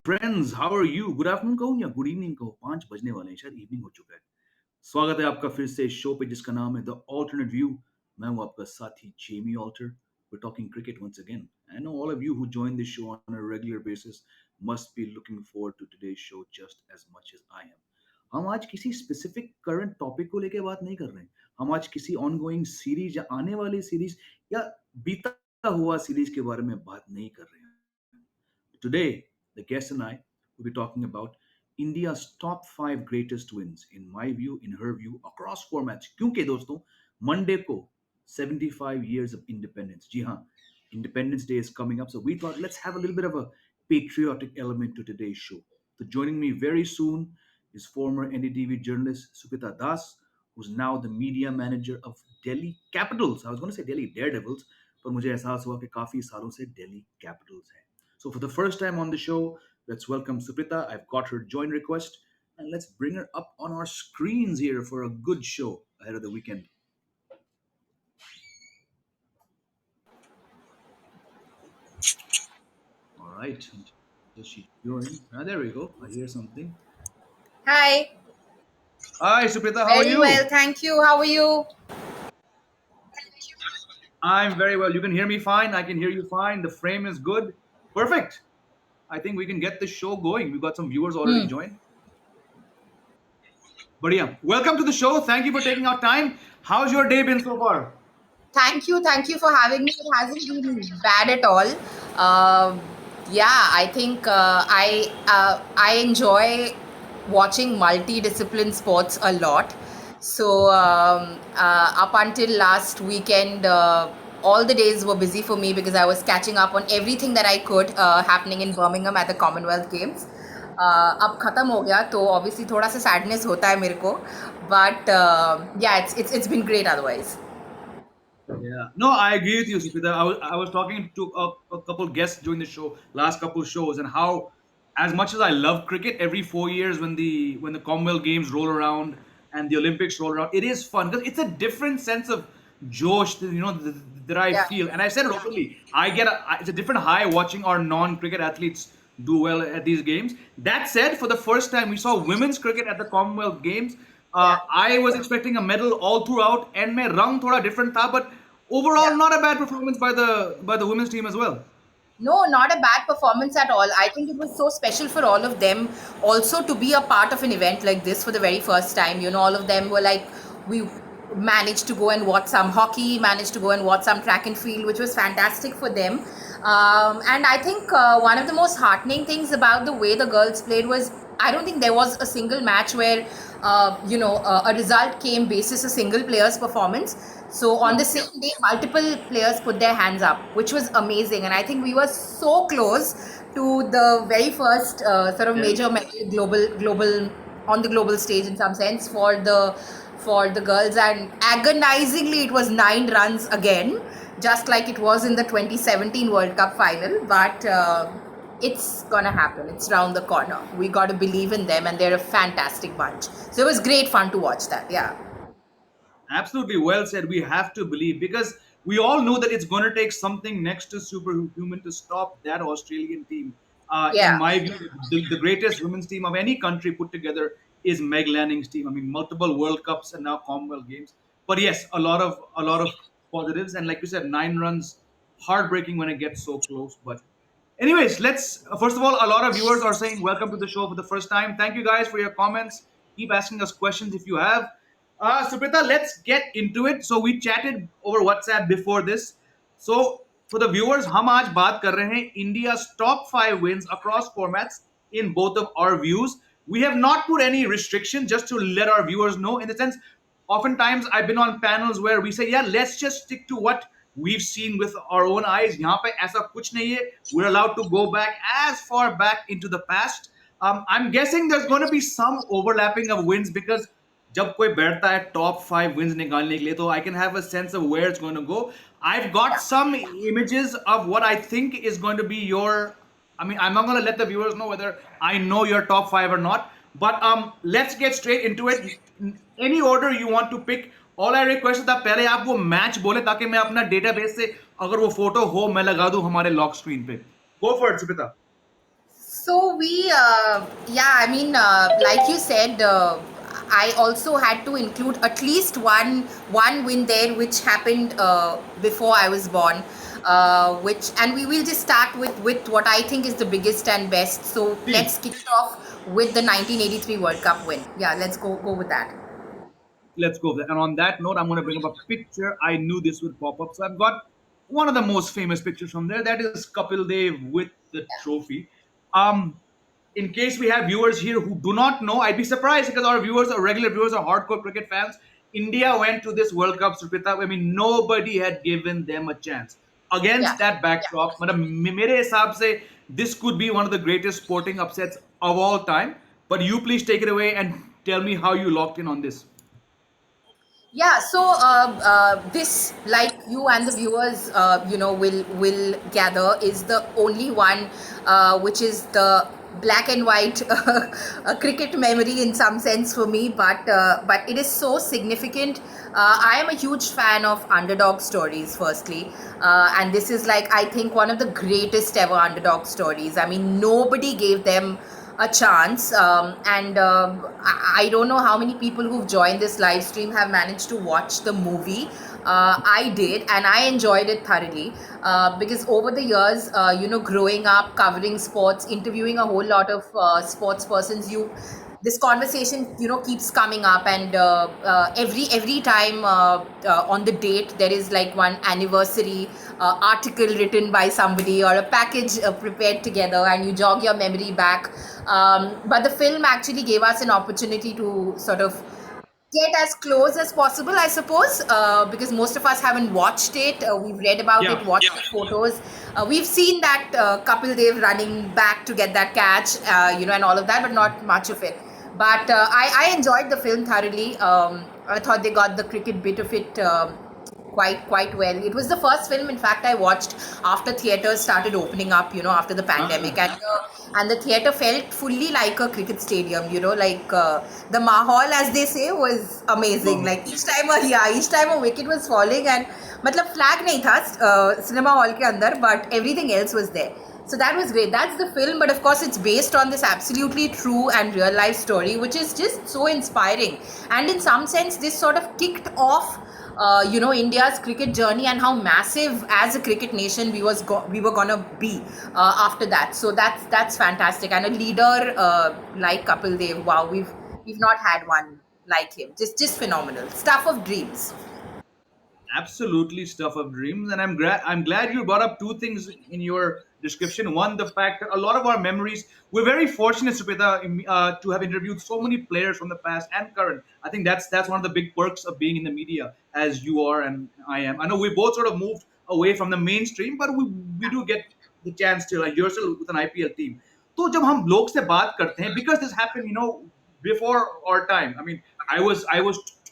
Friends, how are you? Good afternoon कहूँ या good evening कहूँ? 5 बजने वाले हैं, शायद इवनिंग हो चुका है। स्वागत है आपका फिर से इस शो पे जिसका नाम है द अल्टरनेट व्यू। मैं हूँ आपका साथी Jamie Alter. We're talking cricket once again. I know all of you who join this show on a regular basis must be looking forward to today's show just as much as I am. हम आज किसी specific current topic को लेके बात नहीं कर रहे हैं। हम आज किसी ऑनगोइंग सीरीज या आने वाली सीरीज या बीता हुआ सीरीज के बारे में बात नहीं कर रहे हैं। Today, the guest and I will be talking about India's top 5 greatest wins, in my view, in her view, across formats. क्योंकि दोस्तों, Monday को 75 years of independence. जी हाँ, Independence Day is coming up, so we thought let's have a little bit of a patriotic element to today's show. So joining me very soon is former NDTV journalist Suprita Das, who's now the media manager of Delhi Capitals. I was going to say Delhi Daredevils, पर मुझे एहसास हुआ कि काफी सालों से Delhi Capitals है. So for the first time on the show, let's welcome Suprita. I've got her join request, and let's bring her up on our screens here for a good show ahead of the weekend. All right. Does she join? Ah, there we go. I hear something. Hi, Hi, Suprita. How are very well, you? thank you. How are you? I'm very well. You can hear me fine. I can hear you fine. The frame is good. Perfect. I think we can get this show going. We've got some viewers already Hmm. joined. But yeah, welcome to the show. Thank you for taking our time. How's your day been so far? Thank you for having me. It hasn't been bad at all. Yeah, I think I enjoy watching multidiscipline sports a lot. So up until last weekend, all the days were busy for me because I was catching up on everything that I could happening in Birmingham at the Commonwealth Games. अब खत्म हो गया तो obviously थोड़ा सा sadness होता है मेरे को, but yeah, it's been great otherwise. Yeah, no, I agree with you, Suprita. I was talking to a couple guests during the show, last couple shows, and how, as much as I love cricket, every 4 years when the Commonwealth Games roll around and the Olympics roll around, it is fun because it's a different sense of josh, that I Yeah. feel. And I said it openly, it's a different high watching our non-cricket athletes do well at these games. That said, for the first time, we saw women's cricket at the Commonwealth Games. Yeah. I was expecting a medal all throughout, and my rung thoda different tha, but overall, Yeah. not a bad performance by the women's team as well. No, not a bad performance at all. I think it was so special for all of them also to be a part of an event like this for the very first time. You know, all of them were like, we managed to go and watch some hockey, managed to go and watch some track and field, which was fantastic for them. And I think one of the most heartening things about the way the girls played was I don't think there was a single match where, a result came basis a single player's performance. So on the Yeah. same day, multiple players put their hands up, which was amazing. And I think we were so close to the very first sort of Yeah. major medal global on the global stage in some sense for the girls. And agonizingly, it was 9 runs again, just like it was in the 2017 World Cup final. But it's gonna happen. It's round the corner. We got to believe in them, and they're a fantastic bunch. So it was great fun to watch that. Yeah. Absolutely well said. We have to believe because we all know that it's going to take something next to superhuman to stop that Australian team. In Yeah. my view, the greatest women's team of any country put together is Meg Lanning's team. I mean, multiple World Cups and now Commonwealth Games. But yes, a lot of positives, and like you said, 9 runs, heartbreaking when it gets so close. But anyways, let's first of all, a lot of viewers are saying welcome to the show for the first time. Thank you guys for your comments. Keep asking us questions if you have. Suprita, let's get into it. So we chatted over WhatsApp before this. So for the viewers, हम आज बात कर रहे हैं India's top 5 wins across formats in both of our views. We have not put any restriction just to let our viewers know. In the sense, oftentimes I've been on panels where we say, yeah, let's just stick to what we've seen with our own eyes. यहाँ पे ऐसा कुछ नहीं है. We're allowed to go back as far back into the past. I'm guessing there's going to be some overlapping of wins because जब कोई बैठता है टॉप 5 wins निकालने के लिए तो I can have a sense of where it's going to go. I've got some images of what I think is going to be your. I mean, I'm not going to let the viewers know whether I know your top 5 or not. But let's get straight into it. Any order you want to pick. All I request is that पहले आप वो match बोले ताकि मैं अपना database से अगर वो फोटो हो मैं लगा दूं हमारे लॉक स्क्रीन पे. Go for it, Sukita. So Yeah, I mean, like you said, I also had to include at least one win there, which happened before I was born. Which and we will just start with what I think is the biggest and best. So Please. let's kick it off with the 1983 World Cup win. Yeah, let's go with that. Let's go there. And on that note, I'm going to bring up a picture. I knew this would pop up. So I've got one of the most famous pictures from there. That is Kapil Dev with the trophy. Um, in case we have viewers here who do not know, I'd be surprised because our viewers are regular viewers are hardcore cricket fans. India went to this World Cup, Suprita. I mean, nobody had given them a chance. Yeah. Against that backdrop, मतलब मेरे हिसाब से this could be one of the greatest sporting upsets of all time. But you please take it away and tell me how you locked in on this. Yeah, so this, like you and the viewers, will gather, is the only one which is the black and white cricket memory in some sense for me. But it is so significant. I am a huge fan of underdog stories, firstly, and this is like I think one of the greatest ever underdog stories. I mean, nobody gave them a chance, and I don't know how many people who've joined this live stream have managed to watch the movie. I did, and I enjoyed it thoroughly, because over the years, growing up covering sports, interviewing a whole lot of sports persons, you this conversation keeps coming up, and every time on the date there is like one anniversary article written by somebody or a package prepared together, and you jog your memory back. But the film actually gave us an opportunity to sort of get as close as possible, I suppose, because most of us haven't watched it. We've read about it, Yeah. watched the photos. We've seen that Kapil Dev running back to get that catch, and all of that, but not much of it. But I enjoyed the film thoroughly. I thought they got the cricket bit of it quite well. It was the first film, in fact, I watched after theaters started opening up, after the pandemic, Ah. and the theater felt fully like a cricket stadium. Like the mahal, as they say, was amazing. Oh, Like each time a wicket was falling, and मतलब flag नहीं था cinema hall के अंदर, but everything else was there. So that was great. That's the film, but of course, it's based on this absolutely true and real life story, which is just so inspiring. And in some sense, this sort of kicked off India's cricket journey, and how massive as a cricket nation we were gonna be after that. So that's fantastic, and a leader like Kapil Dev, wow, we've not had one like him. Just phenomenal stuff of dreams. absolutely stuff of dreams, and I'm glad you brought up two things in your description. One, the fact that a lot of our memories, we're very fortunate, Supita, to have interviewed so many players from the past and current. I think that's one of the big perks of being in the media, as you are and I am. I know we both sort of moved away from the mainstream, but we do get the chance to, like, you're still with an IPL team. तो जब हम लोग से बात करते हैं, because this happened, before our time. I mean, I was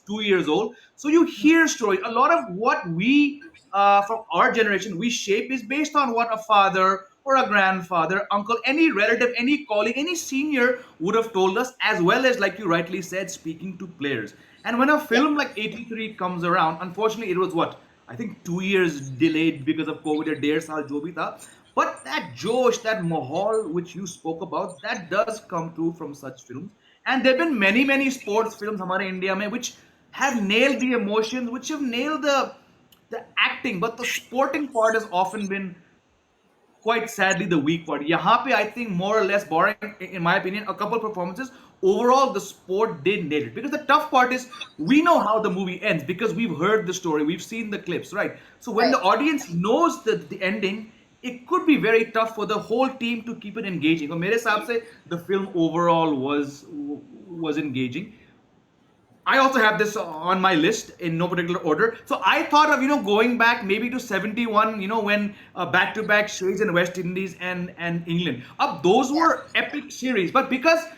2 years old, so you hear stories. A lot of what we from our generation we shape is based on what a father or a grandfather, uncle, any relative, any colleague, any senior would have told us, as well as, like you rightly said, speaking to players. And when a Yeah. film like 83 comes around, unfortunately, it was what, I think 2 years delayed because of COVID, or डेढ़ साल जो भी था. But that Josh, that Mahal, which you spoke about, that does come true from such films. And there have been many, many sports films हमारे India में which have nailed the emotions, which have nailed the acting, but the sporting part has often been quite sadly the weak part. यहाँ पे I think more or less barring, in my opinion, a couple performances. Overall, the sport did nail it, because the tough part is we know how the movie ends because we've heard the story, we've seen the clips, right? So when Right. the audience knows the ending, it could be very tough for the whole team to keep it engaging. और मेरे हिसाब से the film overall was engaging. I also have this on my list in no particular order. So I thought of going back maybe to 71, when back to back series in West Indies and England. Up those Yeah. were epic series, but because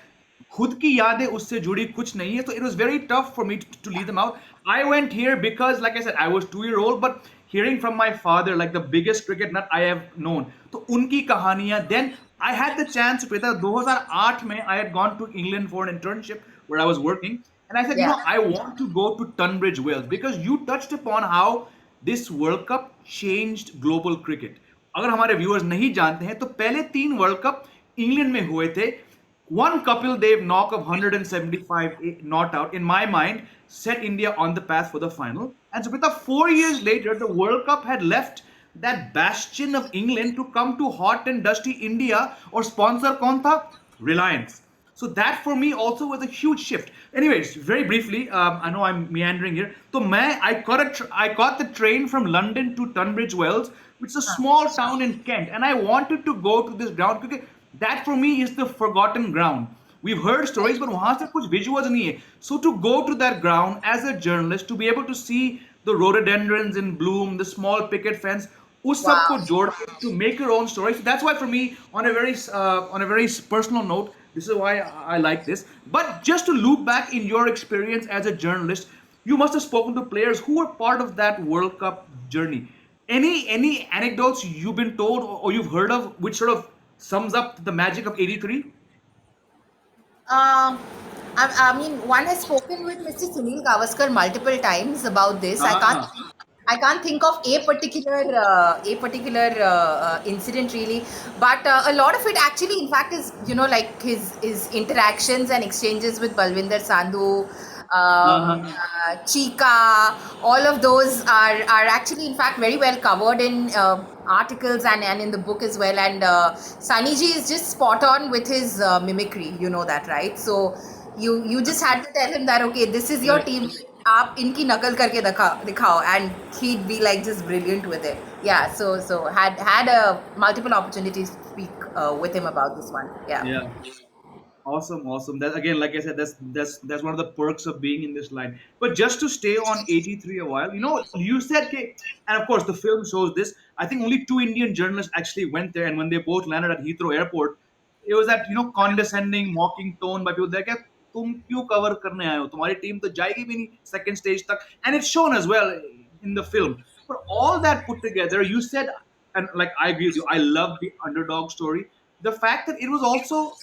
खुद की यादें उससे जुड़ी कुछ नहीं है, so it was very tough for me to leave them out. I went here because, like I said, I was 2 year old, but hearing from my father, like the biggest cricket nut I have known, तो उनकी कहानियां, then I had the chance, Prita, 2008 में I had gone to England for an internship where I was working, and I said, Yeah. I want to go to Tunbridge Wells, because you touched upon how this World Cup changed global cricket. अगर हमारे viewers नहीं जानते हैं, तो पहले 3 world cup England में हुए थे, one Kapil Dev knock of 175 not out, in my mind, set India on the path for the final. And so, with 4 years later, the World Cup had left that bastion of England to come to hot and dusty India, or sponsor kaun tha? Reliance. So that for me also was a huge shift. Anyways, very briefly, I know I'm meandering here. So I caught the train from London to Tunbridge Wells, which is a small town in Kent, and I wanted to go to this ground because that for me is the forgotten ground. We've heard stories, but वहां से कुछ visuals नहीं है. So to go to that ground as a journalist, to be able to see the rhododendrons in bloom, the small picket fence, उस सब Wow. को जोड़ के to make your own story. So that's why for me, on a very personal note, this is why I like this. But just to loop back in your experience as a journalist, you must have spoken to players who were part of that World Cup journey. Any anecdotes you've been told or you've heard of which sort of sums up the magic of '83? Um, I mean, one has spoken with Mr. Sunil Gavaskar multiple times about this. Ah, I can't think of a particular incident really, but a lot of it actually, in fact, is like his interactions and exchanges with Balwinder Sandhu, uh-huh. Chika. All of those are actually, in fact, very well covered in articles and in the book as well. And Sunny Ji is just spot on with his mimicry. You know that, right? So you just had to tell him that okay, this is your Correct. team. आप इनकी नकल करके दिखाओ and he'd be like just brilliant with it. Yeah, so had a multiple opportunities to speak with him about this one. Yeah. Yeah. Awesome, awesome. That again, like I said, that's one of the perks of being in this line. But just to stay on '83 a while, you said, okay, and of course the film shows this. I think only two Indian journalists actually went there, and when they both landed at Heathrow Airport, it was that condescending, mocking tone by people. They क्या तुम क्यों cover करने आए हो? तुम्हारी team तो जाएगी भी नहीं second stage तक, and it's shown as well in the film. But all that put together, you said, and like I agree with you, I love the underdog story. The fact that it was also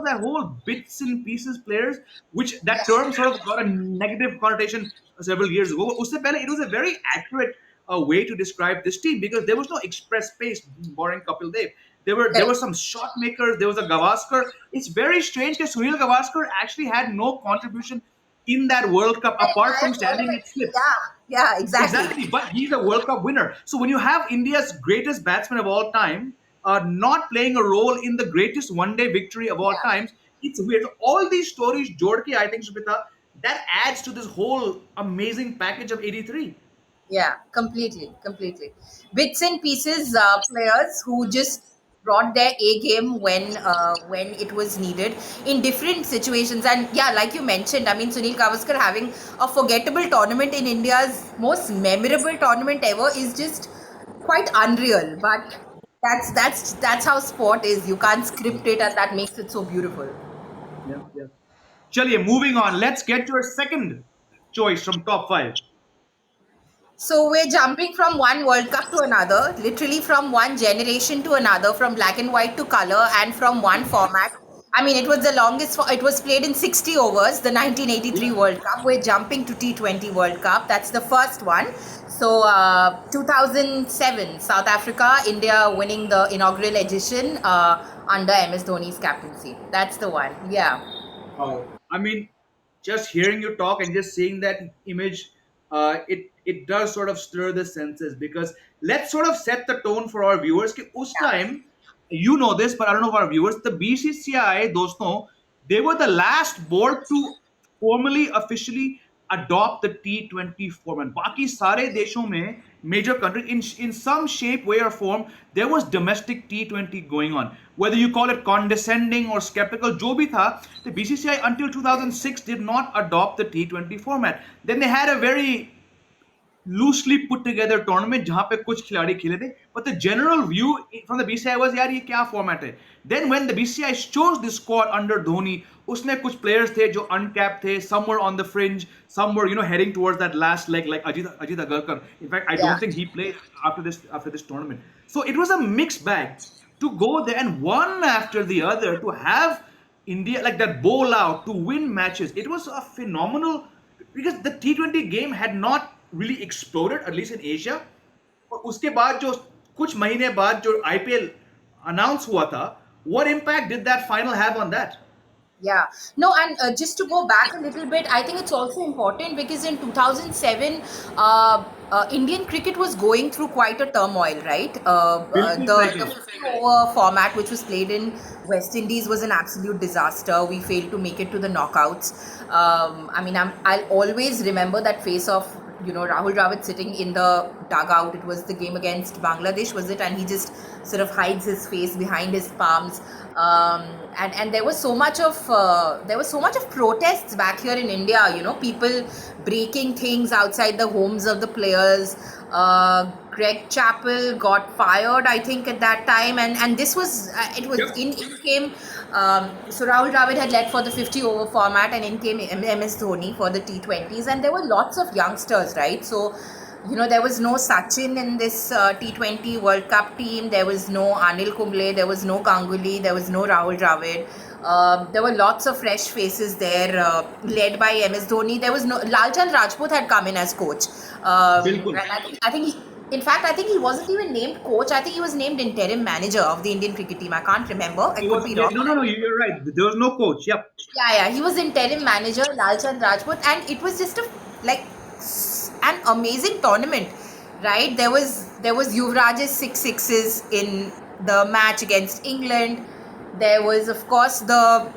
that whole bits and pieces players, which that term sort of got a negative connotation several years ago. Usse pehle, it was a very accurate way to describe this team because there was no express pace, barring Kapil Dev. There were Correct. some shot makers. There was a Gavaskar. It's very strange because Sunil Gavaskar actually had no contribution in that World Cup The apart from entire standing tournament. at slips. Yeah, yeah, exactly. Exactly, but he's a World Cup winner. So when you have India's greatest batsman of all time not playing a role in the greatest one-day victory of all Yeah. times, it's weird. So all these stories, Jodhki, I think, Suprita, that adds to this whole amazing package of '83. Yeah, completely, completely. Bits and pieces players who just brought their A game when it was needed in different situations. And yeah, like you mentioned, I mean Sunil Gavaskar having a forgettable tournament in India's most memorable tournament ever is just quite unreal. But that's how sport is. You can't script it, and that makes it so beautiful. Yeah, yeah. Chaliye, moving on. Let's get to our second choice from top five. So we're jumping from one World Cup to another, literally from one generation to another, from black and white to color, and from one format. I mean, it was the longest. It was played in 60 overs, the 1983 Yeah. World Cup. We're jumping to T20 World Cup. That's the first one. So 2007, South Africa, India winning the inaugural edition under MS Dhoni's captaincy. That's the one. Yeah. Oh, I mean, just hearing you talk and just seeing that image, it does sort of stir the senses because let's sort of set the tone for our viewers. कि उस Yeah. time, you know this, but I don't know for our viewers. The BCCI, दोस्तों, they were the last board to formally, officially adopt the T20 format. बाकी सारे देशों में major countries in some shape, way or form, there was domestic T20 going on. Whether you call it condescending or skeptical, जो भी था, the BCCI until 2006 did not adopt the T20 format. Then they had a very loosely put together tournament जहां पे कुछ खिलाड़ी खेले थे, but the general view from the BCI was यार ये क्या format है. Then when the BCI chose this squad under Dhoni, उसने कुछ players थे जो uncapped थे, some were on the fringe, some were heading towards that last leg like Ajit Agarkar. In fact, I Yeah. don't think he played after this tournament. So it was a mixed bag to go there and one after the other to have India like that bowl out to win matches. It was a phenomenal because the T20 game had not really exploded at least in Asia. और उसके बाद जो कुछ महीने बाद जो IPL announce हुआ था What impact did that final have on that? Yeah. No, and just to go back a little bit, I think it's also important because in 2007, Indian cricket was going through quite a turmoil, right? बिल्कुल सही The कहा. 50 over format, which was played in West Indies, was an absolute disaster. We failed to make it to the knockouts. I mean, I'll always remember that face of, Rahul Dravid sitting in the dugout. It was the game against Bangladesh, was it? And he just sort of hides his face behind his palms. um, and there was so much of protests back here in India. People breaking things outside the homes of the players. Greg Chappell got fired, I think, at that time, and this was it was Yep. in came. So Rahul Dravid had led for the 50 over format, and in came MS Dhoni for the T20s, and there were lots of youngsters, right? So there was no Sachin in this T20 World Cup team. There was no Anil Kumble. There was no Ganguly. There was no Rahul Dravid. There were lots of fresh faces there, led by MS Dhoni. There was no Lalchand Rajput had come in as coach, बिल्कुल. and I think in fact, I think he wasn't even named coach. I think he was named interim manager of the Indian cricket team. I can't remember. I It could was, be yeah, wrong. no, no, no. You're right. There was no coach. Yep. Yeah, yeah, he was interim manager, Lalchand Rajput, and it was just like an amazing tournament, right? There was Yuvraj's six sixes in the match against England. There was, of course, the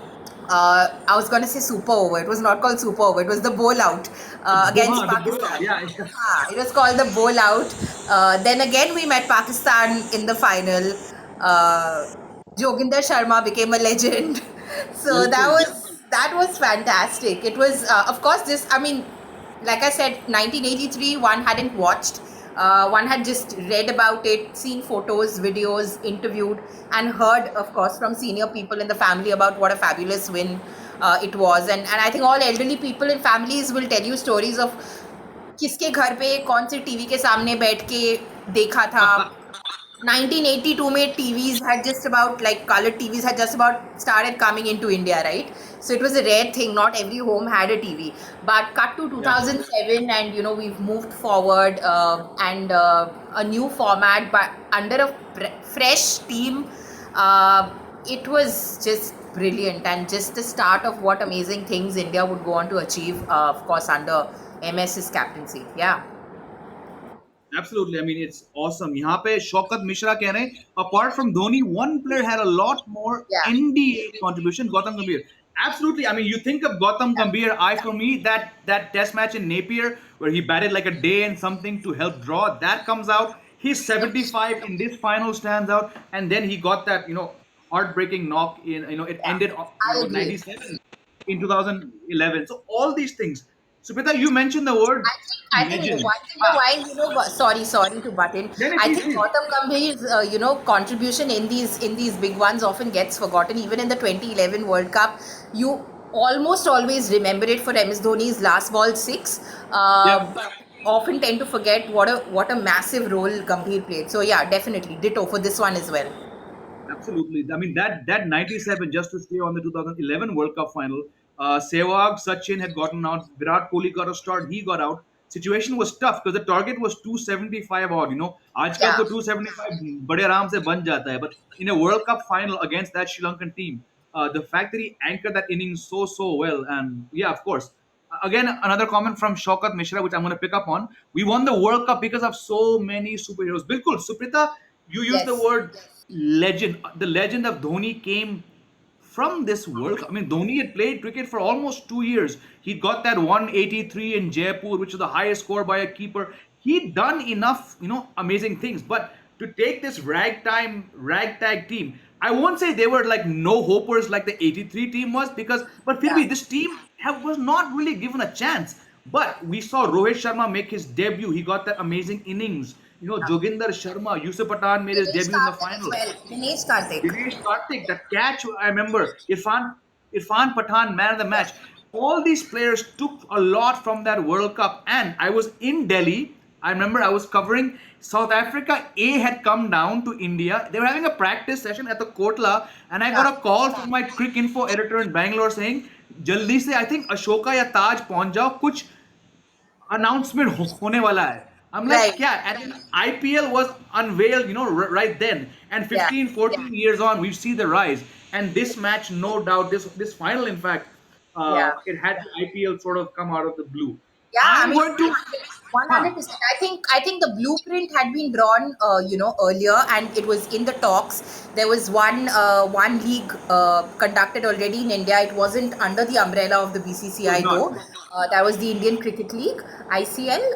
I was going to say super over. It was not called super over. It was the bowl out against The bowler. Pakistan. Yeah, yeah. It was called the bowl out. Then again, we met Pakistan in the final. Uh, Joginder Sharma became a legend. So that बिल्कुल. was fantastic. It was, of course, this. I mean, like I said, 1983. One hadn't watched. One had just read about it, seen photos, videos, interviewed, and heard, of course, from senior people in the family about what a fabulous win it was. And I think all elderly people in families will tell you stories of किसके घर पे कौन से TV के सामने बैठ के देखा था. 1982 में TVs had just about, like, color TVs had just about started coming into India, right? So it was a rare thing. Not every home had a TV. But cut to Yeah. 2007, and we've moved forward, and a new format, but under a fresh team. It was just brilliant, and just the start of what amazing things India would go on to achieve, of course, under MS's captaincy. Yeah. Absolutely. I mean, it's awesome. यहाँ पे शौकत मिश्रा कह रहे हैं, apart from Dhoni, one player had a lot more Yeah. NDA contribution, Gautam Gambhir. Absolutely. I mean, you think of Gautam Gambhir, for me, that test match in Napier where he batted like a day and something to help draw, that comes out. He's 75 in this final stands out, and then he got that, heartbreaking knock in, it Yeah. ended I in agree. 97 in 2011. So all these things. Supita, you mentioned the word I think legend. once in a while, sorry to butt in. Then I please, think please. Gautam Gambhir's, contribution in these big ones often gets forgotten. Even in the 2011 World Cup, you almost always remember it for MS Dhoni's last ball six, Yep. but often tend to forget what a massive role Gambhir played. So yeah, definitely ditto for this one as well. Absolutely. I mean that 97, just to stay on the 2011 World Cup final, Sehwag, Sachin had gotten out. Virat Kohli got a start. He got out. Situation was tough because the target was 275 odd. आजकल Yeah, तो 275 बड़े आराम से बन जाता है. But in a World Cup final against that Sri Lankan team, the fact that he anchored that innings so well, and yeah, of course. Again, another comment from Shaukat Mishra, which I'm going to pick up on. We won the World Cup because of so many superheroes. Bilkul, Suprita, you used the yes, word legend. The legend of Dhoni came from this World Cup. I mean, Dhoni had played cricket for almost 2 years. He got that 183 in Jaipur, which is the highest score by a keeper. He'd done enough, amazing things. But to take this ragtag team, I won't say they were like no hopers like the 83 team was, because, but yeah, Philby, this team was not really given a chance. But we saw Rohit Sharma make his debut. He got that amazing innings. yeah. Joginder Sharma, Yusuf Pathan made his Dinesh debut in the Karthik as final. well. Dinesh Karthik. Dinesh Karthik, that catch, I remember. Irfan Pathan, man of the match. All these players took a lot from that World Cup. And I was in Delhi. I remember I was covering South Africa. A had come down to India. They were having a practice session at the Kotla. And I Yeah, got a call from my Crick Info editor in Bangalore saying, जल्दी से, I think Ashoka या ताज पहुंच जाओ, कुछ announcement होने वाला है. I'm like, right. yeah, and then IPL was unveiled, right then. And Yeah. 15, 14 years on, we see the rise. And this match, no doubt, this final, in fact, Yeah. it had the IPL sort of come out of the blue. Yeah, I I'm mean, going to, huh, 100%. I think the blueprint had been drawn, earlier, and it was in the talks. There was one league conducted already in India. It wasn't under the umbrella of the it was BCCI not. though. That was the Indian Cricket League, ICL.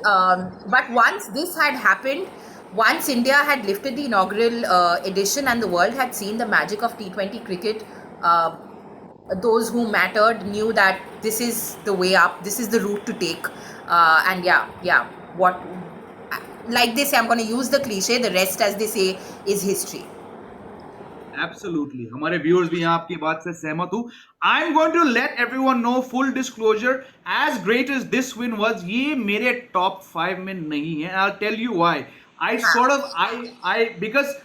But once this had happened, once India had lifted the inaugural edition, and the world had seen the magic of T20 cricket. Uh, those who mattered knew that this is the way up, this is the route to take. And yeah, what, like they say, I'm going to use the cliche, the rest, as they say, is history. Absolutely. हमारे viewers भी यहाँ आपकी बात से सहमत हूँ. I'm going to let everyone know, full disclosure, as great as this win was, ये मेरे top 5 में नहीं है. I'll tell you why. I sort of I because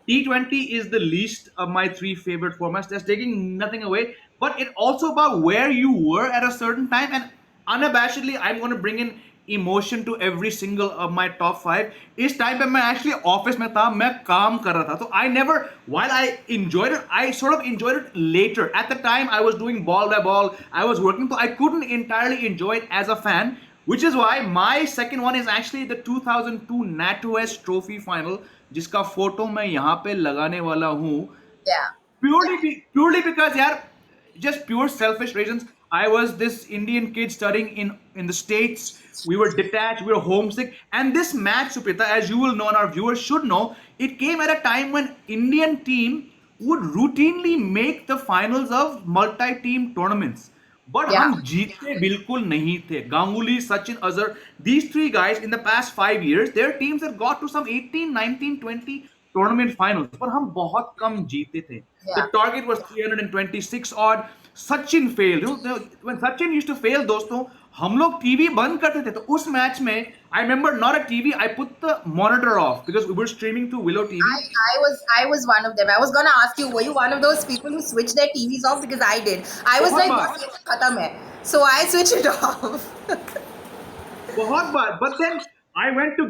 T20 is the least of my three favorite formats. That's taking nothing away, but it also about where you were at a certain time. And unabashedly, I'm going to bring in emotion to every single of my top five. इस time पे मैं actually office में था, मैं काम कर रहा था. So I never, while I enjoyed it, I sort of enjoyed it later. At the time, I was doing ball by ball. I was working, so I couldn't entirely enjoy it as a fan. Which is why my second one is actually the 2002 NatWest Trophy final, जिसका photo मैं यहाँ पे लगाने वाला हूँ. Yeah. Purely because, yaar, just pure selfish reasons. I was this Indian kid studying in the States. We were detached, we were homesick, and this match, Suprita, as you will know and our viewers should know, it came at a time when Indian team would routinely make the finals of multi-team tournaments. But Yeah. हम जीतते बिल्कुल नहीं थे. Ganguly, Sachin, Azhar, these three guys in the past 5 years, their teams have got to some 18, 19, 20 tournament finals. पर हम बहुत कम जीते थे. The Yeah. target was 326 odd. Sachin failed. When Sachin used to fail, दोस्तों, हम लोग टीवी बंद करते थे. तो उस मैच में, I remember not a TV, I put the monitor off because we were streaming through Willow TV. I was one of them. I was gonna ask you, were you one of those people who switch their TVs off? Because I did. I was बहुत like, बार. "बस ये तो खत्म है." So I switched it off. बहुत बार. But then I went to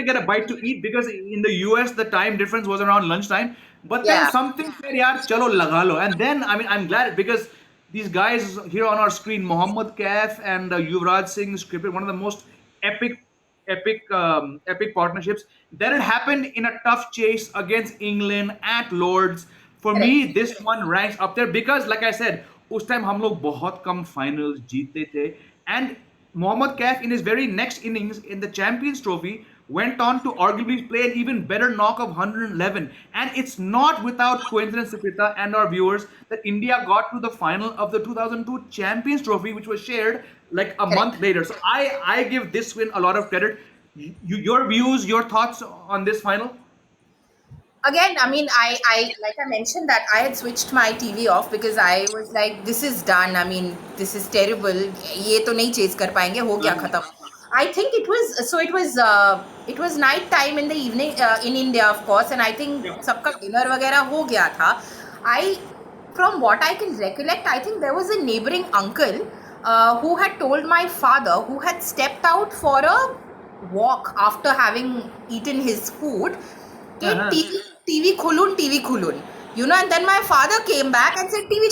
get a bite to eat because in the US the time difference was around lunchtime. But then Yeah. something said, yaar, chalo laga lo. And then I mean I'm glad because these guys here on our screen, Mohammad Kaif and Yuvraj Singh scripted one of the most epic epic partnerships that had happened in a tough chase against England at Lords. For Correct. me, this one ranks up there because, like I said, उस time हम लोग बहुत कम finals जीतते थे. And Mohammad Kaif, in his very next innings in the Champions Trophy, went on to arguably play an even better knock of 111. And it's not without coincidence, Suprita and our viewers, that India got to the final of the 2002 Champions Trophy, which was shared like a Correct. month later. So I give this win a lot of credit. Your views, your thoughts on this final? Again, I mean, I like I mentioned that I had switched my TV off because I was like, this is done. I mean, this is terrible. ये तो नहीं chase कर पाएंगे, हो गया खत्म. I think it was night time in the evening in India, of course, and I think Yeah. सबका dinner वगैरह हो गया था. I From what I can recollect, I think there was a neighboring uncle who had told my father, who had stepped out for a walk after having eaten his food, कि Uh-huh. TV खुलून, and then my father came back and said TV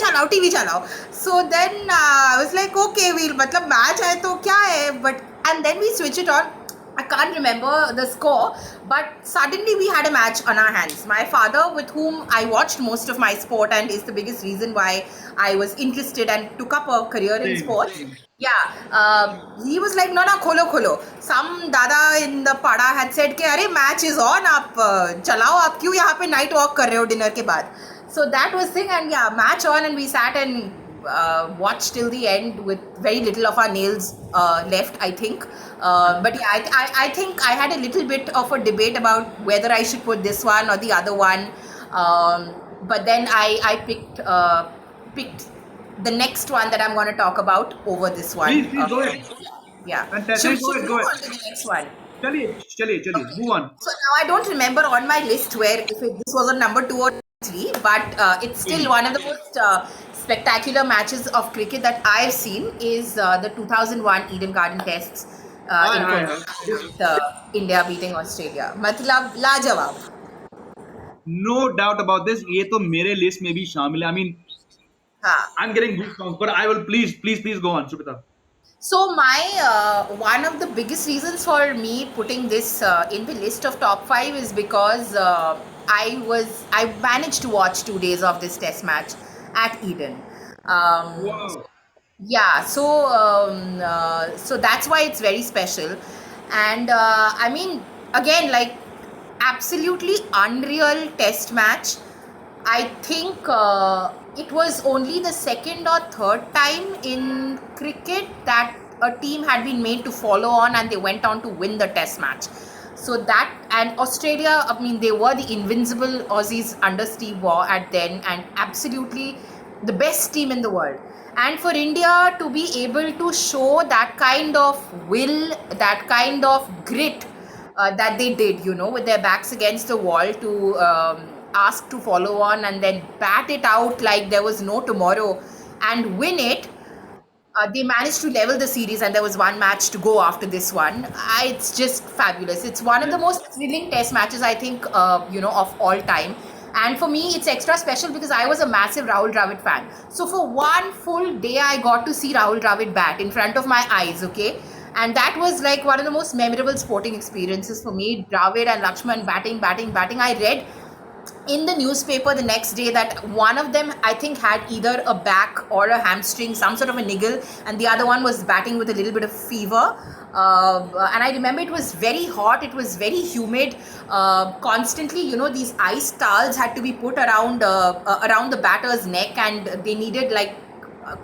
चलाओ. So then I was like, okay, we'll, मतलब match है तो क्या है, but and then we switch it on. I can't remember the score, but suddenly we had a match on our hands. My father, with whom I watched most of my sport and is the biggest reason why I was interested and took up a career in Same, sports. same. Yeah, he was like, no, no, kholo. Some dada in the pada had said कि अरे match is on, आप चलाओ, आप क्यों यहाँ पे night walk कर रहे हो dinner के बाद. So that was thing, and yeah, match on, and we sat and watched till the end with very little of our nails left, I think. But yeah, I think I had a little bit of a debate about whether I should put this one or the other one. But then I picked the next one that I'm going to talk about over this one. Please, go ahead. Yeah. Fantastic. Should Go should ahead, we go move ahead. on to the next one? चलिए. Move on. So now I don't remember on my list where if this was on number 2 or 3, but it's still one of the most spectacular matches of cricket that I've seen is the 2001 Eden Garden Tests Hi, in hi, hi. Kolkata with India beating Australia. मतलब लाजवाब. No doubt about this, ये तो मेरे list में भी शामिल है। I mean हाँ. I am getting goosebumps, but I will, please go on, Suprita. So my one of the biggest reasons for me putting this in the list of top five is because I managed to watch 2 days of this test match at Eden. Um, Wow. yeah, so that's why it's very special, and I mean, again, like, absolutely unreal test match. I think it was only the second or third time in cricket that a team had been made to follow on and they went on to win the test match. So that, and Australia, I mean, they were the invincible Aussies under Steve Waugh at then, and absolutely the best team in the world. And for India to be able to show that kind of will, that kind of grit that they did, with their backs against the wall to ask to follow on and then bat it out like there was no tomorrow and win it. They managed to level the series, and there was one match to go after this one. It's just fabulous. It's one of the Yeah. most thrilling test matches, I think, of all time. And for me, it's extra special because I was a massive Rahul Dravid fan. So for one full day, I got to see Rahul Dravid bat in front of my eyes, okay? And that was like one of the most memorable sporting experiences for me. Dravid and Lakshman batting, batting, batting. I read in the newspaper the next day that one of them, I think, had either a back or a hamstring, some sort of a niggle, and the other one was batting with a little bit of fever. And I remember it was very hot, it was very humid. Constantly, these ice towels had to be put around the batter's neck, and they needed like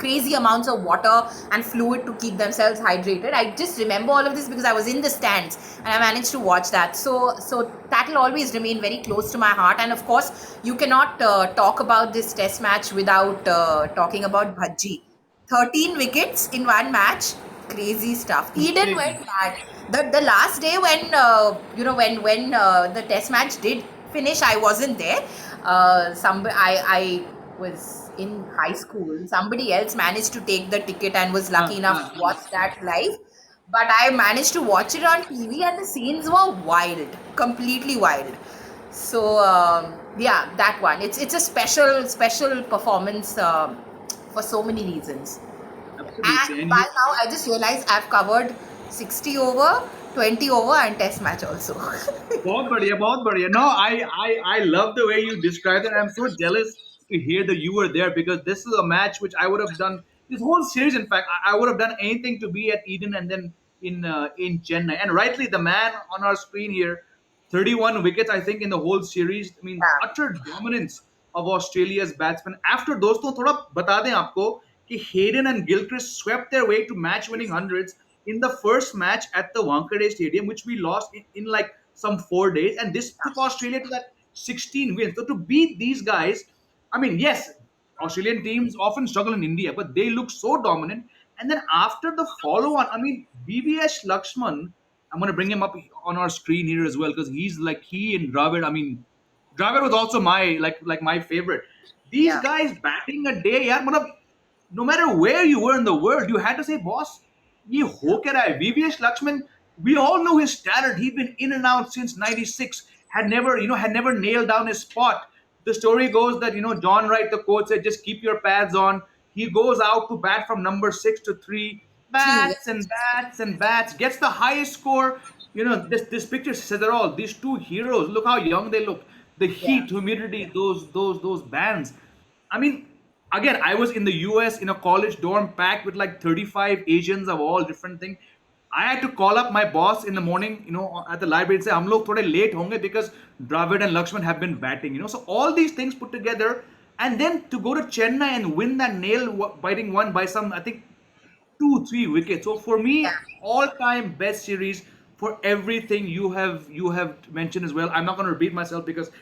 crazy amounts of water and fluid to keep themselves hydrated. I just remember all of this because I was in the stands and I managed to watch that. So that will always remain very close to my heart. And of course, you cannot talk about this test match without talking about Bhaji. 13 wickets in one match, crazy stuff. Eden Insane. went mad. The last day when when the test match did finish, I wasn't there. I was in high school. Somebody else managed to take the ticket and was lucky enough to watch that live. But I managed to watch it on TV, and the scenes were wild, completely wild. So yeah, that one. It's a special performance for so many reasons. Absolutely. And And by you, now, I just realized I've covered 60 over, 20 over, and test match also. बहुत बढ़िया, बहुत बढ़िया. No, I love the way you described it. I'm so jealous to hear that you were there, because this is a match which I would have done this whole series. In fact, I would have done anything to be at Eden and then in Chennai. And rightly, the man on our screen here, 31 wickets, I think, in the whole series. I mean, Yeah. utter dominance of Australia's batsmen. After दोस्तों थोड़ा बता दें आपको कि Hayden and Gilchrist swept their way to match-winning hundreds in the first match at the Wankhede Stadium, which we lost in like some 4 days, and this took Australia to that 16 wins. So to beat these guys, I mean, yes, Australian teams often struggle in India, but they look so dominant. And then after the follow-on, I mean, BVS Lakshman, I'm going to bring him up on our screen here as well, because he's like he and Dravid. I mean, Dravid was also my like my favorite. These Yeah. guys batting a day, yaar, matlab, no matter where you were in the world, you had to say, boss, ye ho kya raha hai? VVS Lakshman, we all know his talent. He'd been in and out since '96. Had never nailed down his spot. The story goes that John Wright, the coach, said just keep your pads on. He goes out to bat from number 6 to 3, Three. bats and bats and bats, gets the highest score. This picture says it all. These two heroes, look how young they look. The Yeah. heat, humidity, those bands. I mean, again, I was in the US in a college dorm packed with like 35 Asians of all different things. I had to call up my boss in the morning, at the library and say, "हम लोग थोड़े late होंगे because Dravid and Lakshman have been batting." So all these things put together, and then to go to Chennai and win that nail-biting one by some, I think, 2 3 wickets. So for Yeah. me, all-time best series for everything you have mentioned as well. I'm not going to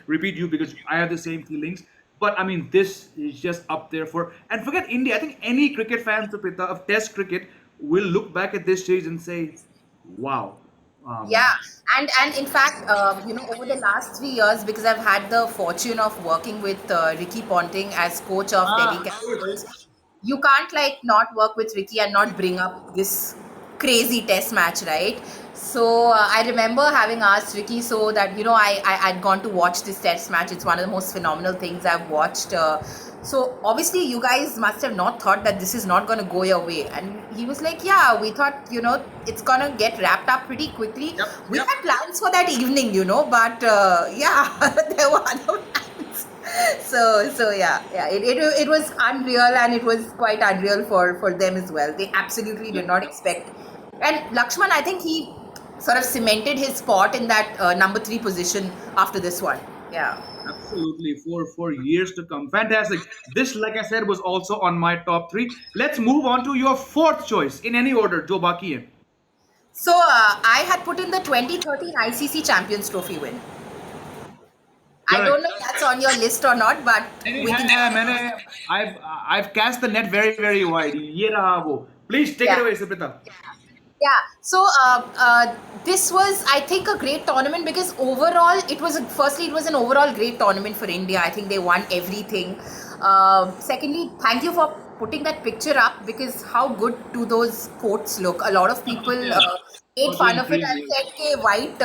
repeat you because I have the same feelings. But I mean, this is just up there for. And forget India. I think any cricket fan, Suprita, of Test cricket will look back at this series and say, "Wow." Yeah, Um, and in fact, over the last 3 years, because I've had the fortune of working with Ricky Ponting as coach of Delhi of course. Capitals, you can't like not work with Ricky and not bring up this crazy test match, right? So I remember having asked Ricky, so that I'd gone to watch this test match. It's one of the most phenomenal things I've watched. So obviously you guys must have not thought that this is not going to go your way, and he was like, yeah, we thought it's going to get wrapped up pretty quickly. Yep, We yep. had plans for that evening, but yeah, there were other plans. So yeah, it was unreal, and it was quite unreal for them as well. They absolutely did not expect. And Lakshman, I think he sort of cemented his spot in that number 3 position after this one. Yeah. Absolutely, for years to come. Fantastic. This, like I said, was also on my top three. Let's move on to your fourth choice in any order, Joe Bakian. So I had put in the 2013 ICC Champions Trophy win. I don't Correct. know if that's on your list or not, but मैंने we can. है मैंने I've cast the net very very wide. ये रहा वो. Please take Yeah. it away, Suprita. Yeah, so this was, I think, a great tournament because overall, firstly, it was an overall great tournament for India. I think they won everything. Secondly, thank you for putting that picture up because how good do those coats look? A lot of people Yeah. made Also fun of it intrigued. and Yes. said कि white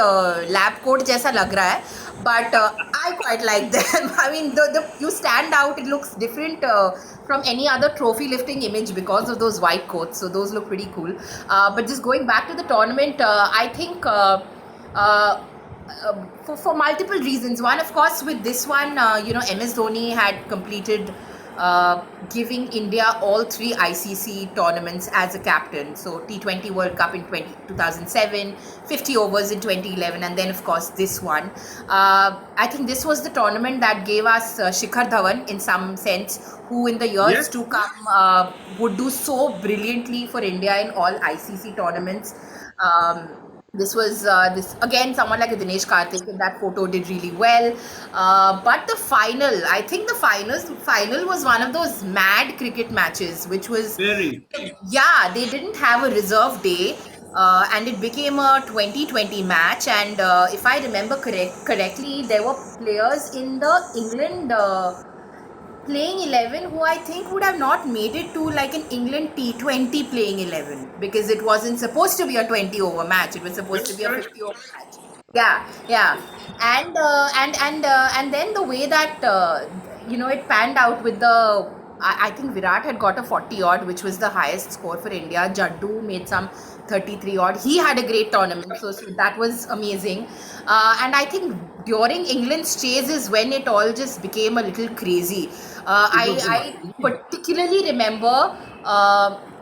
lab coat जैसा लग रहा है, but I quite like them. I mean, the you stand out. It looks different from any other trophy lifting image because of those white coats. So those look pretty cool. But just going back to the tournament, I think. Uh, for multiple reasons. One, of course, with this one, MS Dhoni had completed giving India all 3 ICC tournaments as a captain. So T20 World Cup in 2007, 50 overs in 2011, and then, of course, this one. I think this was the tournament that gave us Shikhar Dhawan, in some sense, who in the years Yes. to come would do so brilliantly for India in all ICC tournaments. Um, this was this again, someone like Dinesh Karthik in that photo did really well. But the final, I think the final was one of those mad cricket matches, which was, Very. yeah, they didn't have a reserve day. And it became a 2020 match. And if I remember correctly, there were players in the England playing 11 who I think would have not made it to like an England T20 playing 11 because it wasn't supposed to be a 20 over match. It was supposed to Correct. be a Correct. 50 over match. Yeah, yeah. And then the way that it panned out with the I think Virat had got a 40 odd, which was the highest score for India. Jaddu made some 33 odd. He had a great tournament, so that was amazing. And I think during England's chase is when it all just became a little crazy. It was I particularly remember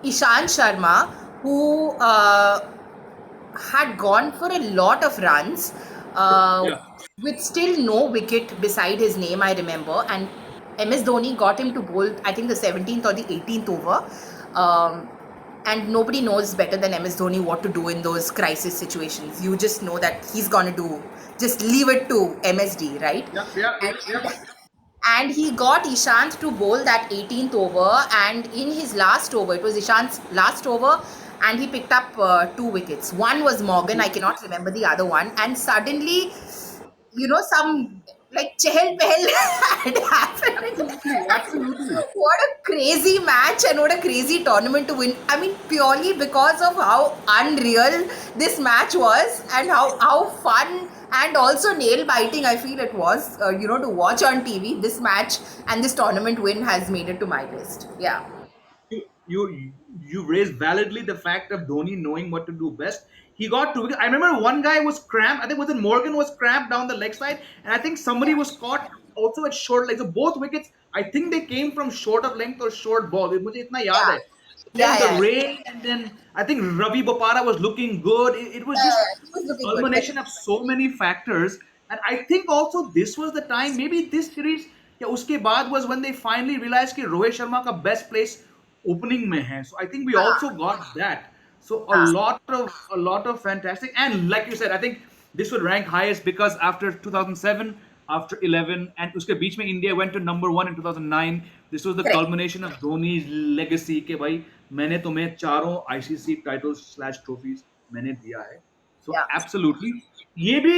Ishan Sharma, who had gone for a lot of runs yeah. with still no wicket beside his name, I remember. And MS Dhoni got him to bowl, I think, the 17th or the 18th over. And nobody knows better than MS Dhoni what to do in those crisis situations. You just know that he's going to do, just leave it to MSD, right? Yeah. Yeah. Yeah. And Yeah. and he got Ishant to bowl that 18th over, and in his last over, it was Ishant's last over, and he picked up 2 wickets. One was Morgan, I cannot remember the other one, and suddenly, some like chehel pehel had happened. Absolutely. I mean, Absolutely. what a crazy match and what a crazy tournament to win. I mean, purely because of how unreal this match was and how fun and also nail biting I feel it was, to watch on TV. This match and this tournament win has made it to my list. Yeah. You raised validly the fact of Dhoni knowing what to do best. He got two wickets. I remember one guy was cramped. I think was it Morgan was cramped down the leg side, and I think somebody was caught also at short leg. So both wickets, I think they came from short of length or short ball. मुझे इतना याद Yeah. है. Then Yeah, the yeah. rain, and then I think Ravi Bopara was looking good. It was just He was looking good. culmination of so many factors. And I think also this was the time, maybe this series या उसके बाद was when they finally realized कि रोहित शर्मा का best place opening में है. So I think we also हाँ, got that. So हाँ, a lot of fantastic, and like you said, I think this would rank highest because after 2007, after 11, and उसके बीच में India went to number one in 2009. This was the correct. culmination of Dhoni's legacy कि भाई मैंने तुम्हें चारों ICC titles slash trophies मैंने दिया है. So Yeah. absolutely, ये भी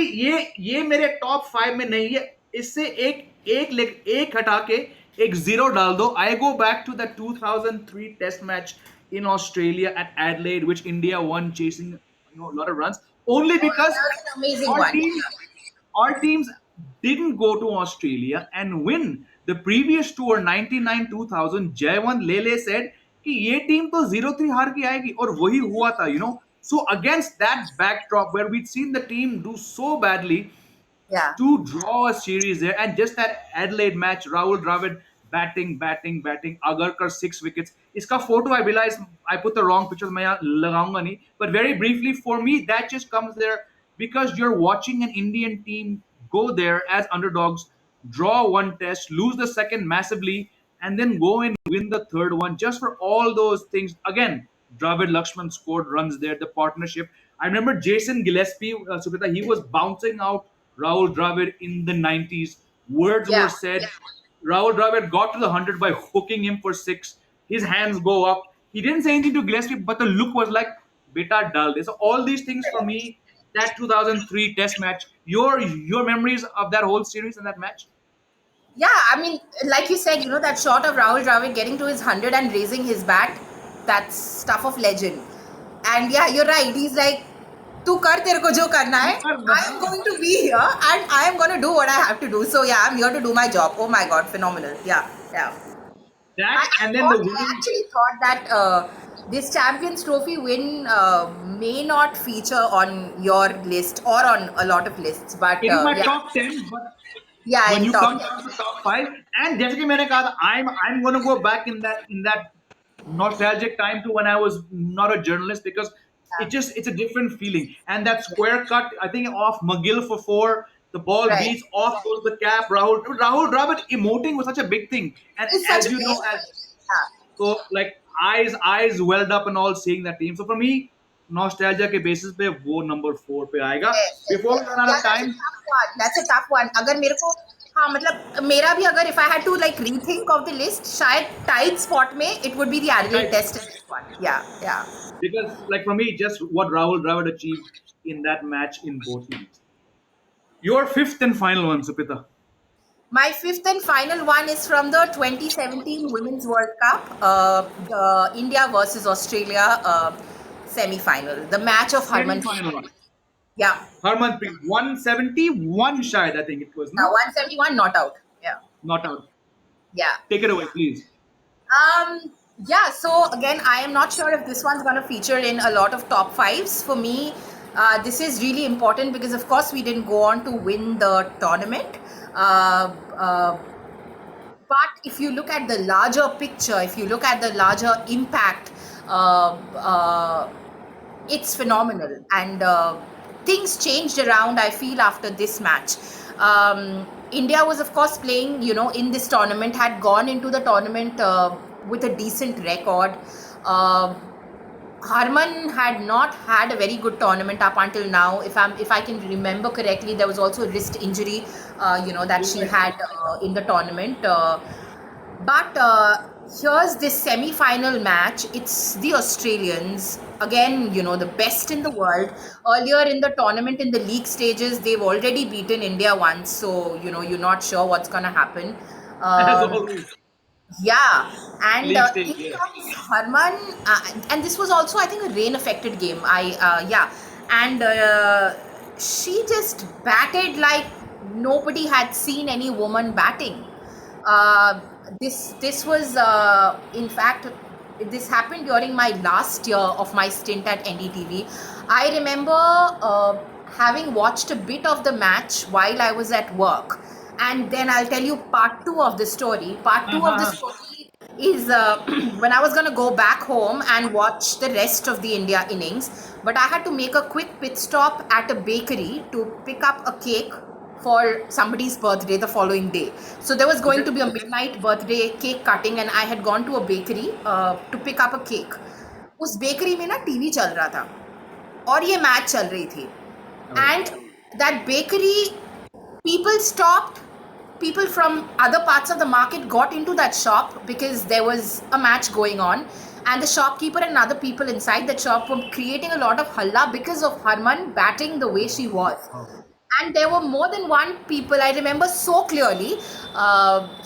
ये मेरे टॉप 5 में नहीं है. इससे एक हटा के एक जीरो डाल दो. I go back to the 2003 test match in Australia at Adelaide, which India won, chasing a lot of runs, only Oh, because that was an amazing our one. teams our teams didn't go to Australia and win. The previous tour 99 2000, Jaywan Lele said कि ये team तो 0-3 हार के आएगी और वही हुआ था, So against that backdrop where we'd seen the team do so badly, Yeah. to draw a series there, and just that Adelaide match, Rahul Dravid batting, batting, batting, Agarkar 6 wickets. Iska photo, I realize I put the wrong picture, मैं यहाँ लगाऊंगा नहीं. But very briefly, for me, that just comes there because you're watching an Indian team go there as underdogs, draw one test, lose the second massively, and then go and win the third one. Just for all those things, again, Dravid Lakshman scored runs there. The partnership. I remember Jason Gillespie, Suprita, he was bouncing out Rahul Dravid in the 90s. Words were Yeah. said. Rahul Dravid got to the 100 by hooking him for six. His hands go up. He didn't say anything to Gillespie, but the look was like, beta dal de. So all these things for me, that 2003 Test match, your memories of that whole series and that match? Yeah, I mean, like you said, that shot of Rahul Dravid getting to his 100 and raising his bat, that's stuff of legend. And yeah, you're right. He's like, "Tu kar tere ko jo karna hai. I am going to be here and I am going to do what I have to do. So yeah, I'm here to do my job." Oh my God, phenomenal. Yeah, yeah. That and then the I winning. actually thought that this Champions Trophy win may not feature on your list or on a lot of lists, but In my yeah, top 10, but yeah, when in you top come 10. down to top five, and जैसे कि मैंने कहा था, I'm going to go back in that nostalgic time to when I was not a journalist, because Yeah, it's a different feeling. And that square cut, I think off McGill for four, the ball right. beats off goes the cap. Rahul Dravid emoting was such a big thing, and He's such as a you know, big as thing. Yeah. so like eyes welled up and all seeing that team. So for me, nostalgia के basis पे वो number 4 पे आएगा. Yes, yes, Before we yes. run out Yeah, of that's a time, tough one. That's a tough one. अगर मेरे को हाँ मतलब मेरा भी अगर if I had to like rethink of the list शायद tight spot में it would be the Adelaide type. Test in this one. Yeah, yeah. Because like for me, just what Rahul Dravid achieved in that match in both leagues. Your fifth and final one, Supita. My fifth and final one is from the 2017 Women's World Cup, the India versus Australia semi-final, the match of Harmanpreet. Semi-final one. Yeah, Harmanpreet 171 shy, I think it was, yeah, no? 171 not out. Yeah, Not out. yeah. Take it away, please. Yeah, so again, I am not sure if this one's going to feature in a lot of top fives. For me, this is really important because, of course, we didn't go on to win the tournament. Uh, uh, but if you look at the larger picture, if you look at the larger impact, uh, uh, it's phenomenal. And things changed around, I feel, after this match. India was, of course, playing, in this tournament, had gone into the tournament with a decent record. Uh, Harman had not had a very good tournament up until now. If I can remember correctly, there was also a wrist injury, that she had in the tournament. But here's this semi-final match. It's the Australians again. The best in the world. Earlier in the tournament, in the league stages, they've already beaten India once. So you're not sure what's gonna happen. As Um, always. yeah, and League stage, in yeah. comes Harman, and this was also, I think, a rain-affected game. Yeah, and she just batted like nobody had seen any woman batting. Uh, this was, in fact, this happened during my last year of my stint at NDTV. I remember having watched a bit of the match while I was at work, and then I'll tell you part two of the story. Part two of the Uh-huh. story is when I was going to go back home and watch the rest of the India innings, but I had to make a quick pit stop at a bakery to pick up a cake for somebody's birthday the following day. So there was going Okay. to be a midnight birthday cake cutting, and I had gone to a bakery to pick up a cake. उस bakery में ना TV चल रहा था और ये match चल रही थी. Oh. And that bakery, people stopped, people from other parts of the market got into that shop because there was a match going on, and the shopkeeper and other people inside the shop were creating a lot of halla because of Harman batting the way she was. Oh. And there were more than one people, I remember so clearly,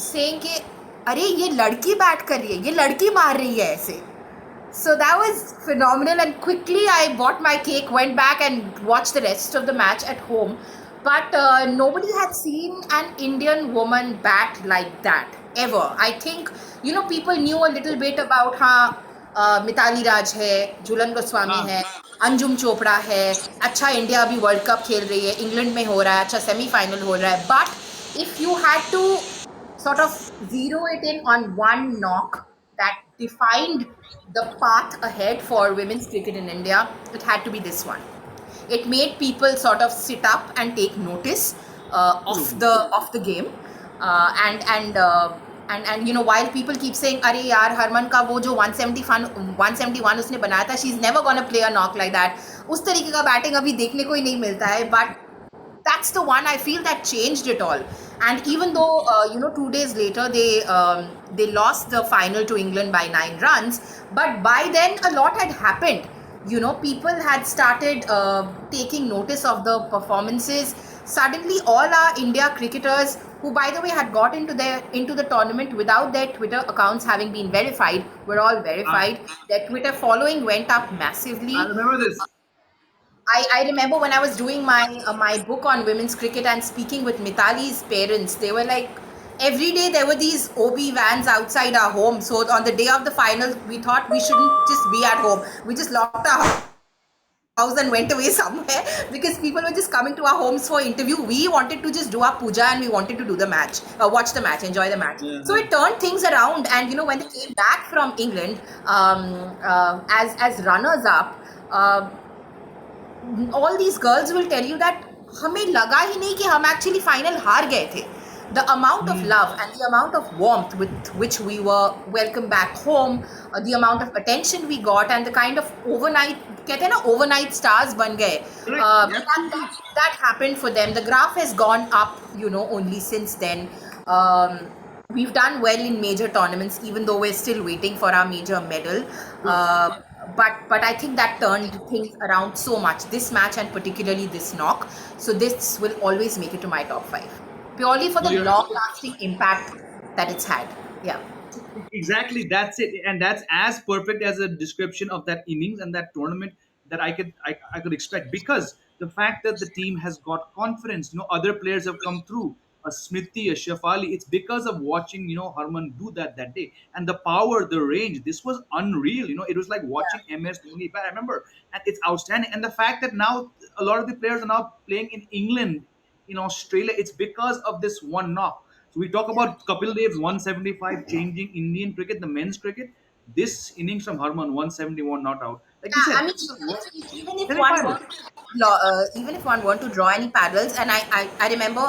saying कि अरे ये लड़की bat कर रही है, ये लड़की मार रही है ऐसे. So that was phenomenal, and quickly I bought my cake, went back and watched the rest of the match at home. But nobody had seen an Indian woman bat like that ever. I think, people knew a little bit about Mitali राज है, झूलन गोस्वामी हाँ. है, अंजुम चोपड़ा है. अच्छा, India अभी world cup खेल रही है, England में हो रहा है, अच्छा सेमीफाइनल हो रहा है. But if you had to sort of zero it in on one knock that defined the path ahead for women's cricket in India, it had to be this one. It made people sort of sit up and take notice Absolutely. of the game, and while people keep saying अरे यार हरमन का वो जो 171 उसने बनाया था, she's never gonna play a knock like that, उस तरीके का बैटिंग अभी देखने को ही नहीं मिलता है. But that's the one I feel that changed it all. And even though 2 days later they lost the final to England by 9 runs, but by then a lot had happened. People had started taking notice of the performances. Suddenly, all our India cricketers, who by the way had got into the tournament without their Twitter accounts having been verified, were all Ah, verified. Their Twitter following went up I massively. remember this. I remember when I was doing my book on women's cricket and speaking with Mitali's parents, they were like, every day there were these OB vans outside our home. So on the day of the final, we thought we shouldn't just be at home. We just locked our house and went away somewhere because people were just coming to our homes for interview. We wanted to just do our puja and we wanted to do the match, watch the match, enjoy the match. So Yeah. it turned things around. And when they came back from England as runners up. All these girls will tell you that हमें लगा ही नहीं कि हम actually final हार गए थे. The amount of Hmm. love and the amount of warmth with which we were welcomed back home, the amount of attention we got, and the kind of overnight, कहते हैं ना overnight stars बन गए. Correct. Absolutely. That happened for them. The graph has gone up, only since then. Um, we've done well in major tournaments, even though we're still waiting for our major medal. True. But I think that turned things around so much. This match and particularly this knock. So this will always make it to my top five, purely for No, the you're long-lasting impact that it's had. Yeah. exactly, that's it, and that's as perfect as a description of that innings and that tournament that I could expect, because the fact that the team has got confidence, other players have come through, a Smriti, a Shafali. It's because of watching Harman do that day, and the power, the range. This was unreal. It was like watching MS Dhoni. But I remember, and it's outstanding. And the fact that now a lot of the players are now playing in England, in Australia, it's because of this one knock. So we talk Yeah. about Kapil Dev's 175 changing Indian cricket, the men's cricket. This innings from Harman, 171 not out. Like you Yeah, I said, mean, it's a even if one semi-final. want to, even if one want to draw any parallels, and I remember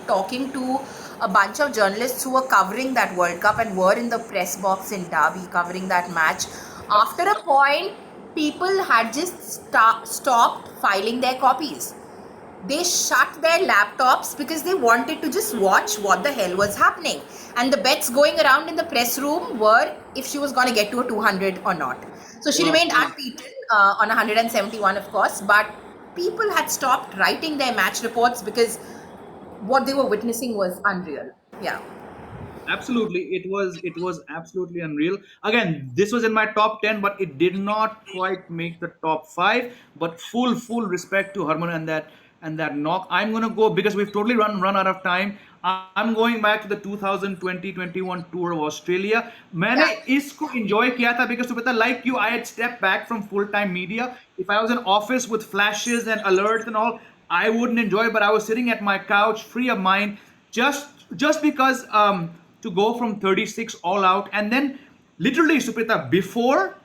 talking to a bunch of journalists who were covering that World Cup and were in the press box in Derby covering that match. After a point, people had just stopped filing their copies. They shut their laptops because they wanted to just watch what the hell was happening. And the bets going around in the press room were if she was going to get to a 200 or not. So she Wow. remained unbeaten on 171, of course, but people had stopped writing their match reports because what they were witnessing was unreal. Yeah. Absolutely, it was absolutely unreal. Again, this was in my top 10, but it did not quite make the top 5. But full respect to Harman and that knock. I'm gonna go because we've totally run out of time. I'm going back to the 2020-21 tour of Australia. मैंने Yeah. इसको enjoy किया था because Subhita, like you, I had stepped back from full-time media. If I was in office with flashes and alerts and all, I wouldn't enjoy. But I was sitting at my couch, free of mind, just because to go from 36 all out, and then literally, Suprita, before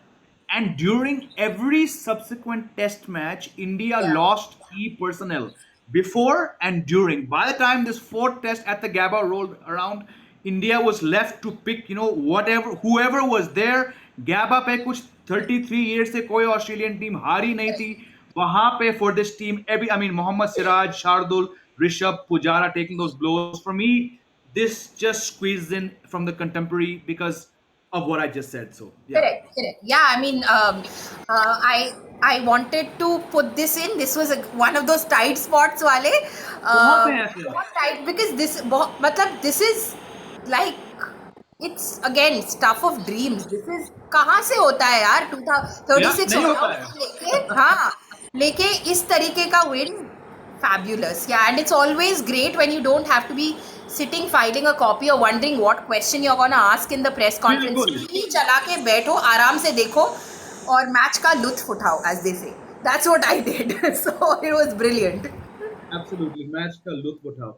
and during every subsequent test match, India Yeah. lost key personnel before and during. By the time this fourth test at the Gabba rolled around, India was left to pick, whatever, whoever was there. Gabba पे कुछ 33 years से कोई Australian team हारी नहीं थी. वहां पे for this team, I mean, Mohammad Siraj, Shardul, Rishabh, Pujara taking those blows. For me, this just squeezed in from the contemporary because of what I just said. So yeah. Correct, correct. Yeah, I mean, I wanted to put this in. This was one of those tight spots, wale. बहुत हैं ऐसे. बहुत tight because this, मतलब this is like It's again stuff of dreams. This is कहाँ से होता है यार Yeah, 2036 नहीं ऑल होता आउट है. से लेके हाँ लेके इस तरीके का win fabulous yeah and it's always great when you don't have to be sitting filing a copy or wondering what question you're gonna ask in the press conference बिल्कुल. टीवी चला के बैठो आराम से देखो और मैच का लुत्फ उठाओ as they say that's what I did so it was brilliant Absolutely. Match ka lutf uthao.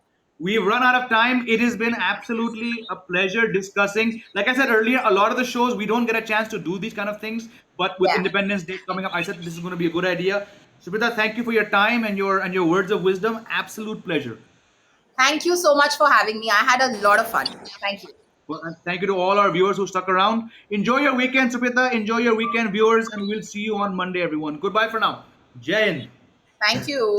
We've run out of time. It has been absolutely a pleasure discussing. Like I said earlier, a lot of the shows we don't get a chance to do these kind of things. But with yeah Independence Day coming up, I said this is going to be a good idea. Subhita, thank you for your time and your words of wisdom. Absolute pleasure. thank you so much for having me I had a lot of fun thank you Well, and thank you to all our viewers who stuck around. Enjoy your weekend, Subhita. Enjoy your weekend, viewers, and we'll see you on Monday, everyone. Goodbye for now. Jai Hind. thank you